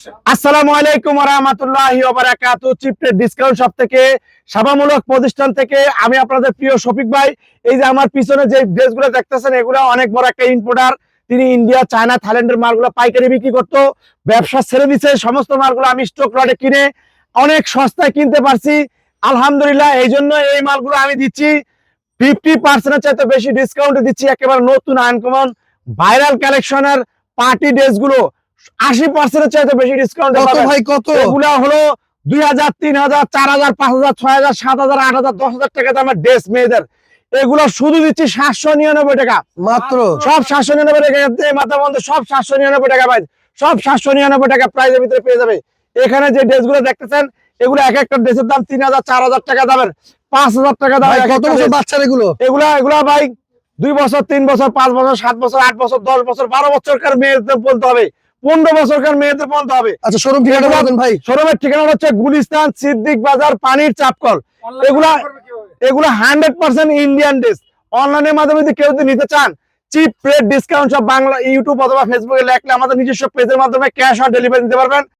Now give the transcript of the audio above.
আসসালামু আলাইকুম ওয়া রাহমাতুল্লাহি ওয়া বারাকাতুহু। চিপটের ডিসকাউন্ট শপ থেকে, সেবামূলক প্রতিষ্ঠান থেকে আমি আপনাদের প্রিয় শফিক ভাই। এই যে আমার পিছনে যে ড্রেসগুলো দেখতেছেন, এগুলো অনেক বড় একটা ইম্পোর্টার। তিনি ইন্ডিয়া, চায়না, থাইল্যান্ডের মালগুলো পাইকারি বিক্রি করতো, ব্যবসা ছেড়ে দিচ্ছে। সমস্ত মালগুলো আমি স্টক লটে কিনে অনেক সস্তায় কিনতে পারছি আলহামদুলিল্লাহ। এই জন্য এই মালগুলো আমি দিচ্ছি 50% চাইতে বেশি ডিসকাউন্টে দিচ্ছি। একেবারে নতুন আনকমন ভাইরাল কালেকশনের পার্টি ড্রেসগুলো 80% চাইতে বেশি ডিসকাউন্ট ভাই কত? এগুলা হলো 2000, 3000, 4000, 5000, 6000, 7000, 8000, 10000 টাকা দামের ড্রেস মেয়েদের। এগুলো শুধু দিচ্ছি 799 টাকা মাত্র। সব 799 টাকা। মাথা বন্ধ, সব 799 টাকা ভাই, সব 799 টাকা প্রাইজের ভিতরে পেয়ে যাবে। এখানে যে ড্রেসগুলো দেখতেছেন, এগুলো এক একটা ড্রেসের দাম 3000, 4000 টাকা দামের, 5000 টাকা দামের। কত বছর বাচ্চার এগুলো? এগুলা ভাই 2 বছর, 3 বছর, 5 বছর, 7 বছর, 8 বছর, 10 বছর, 12 বছরকার মেয়েদের বলতে হবে, 15 বছরকার মেয়েদের বলতে হবে। আচ্ছা, শোরুম ঠিকানা বলবেন ভাই? শোরুমের ঠিকানা হচ্ছে গুলিস্তান, সিদ্দিক বাজার, পানির চাপকল। এগুলা 100% ইন্ডিয়ান ড্রেস। অনলাইনের মাধ্যমে যদি কেউ নিতে চান, চিপ রেট ডিসকাউন্ট সব বাংলা ইউটিউব অথবা ফেসবুকে লেখলে আমাদের নিজস্ব পেজের মাধ্যমে ক্যাশ অন ডেলিভারি দিতে পারবেন।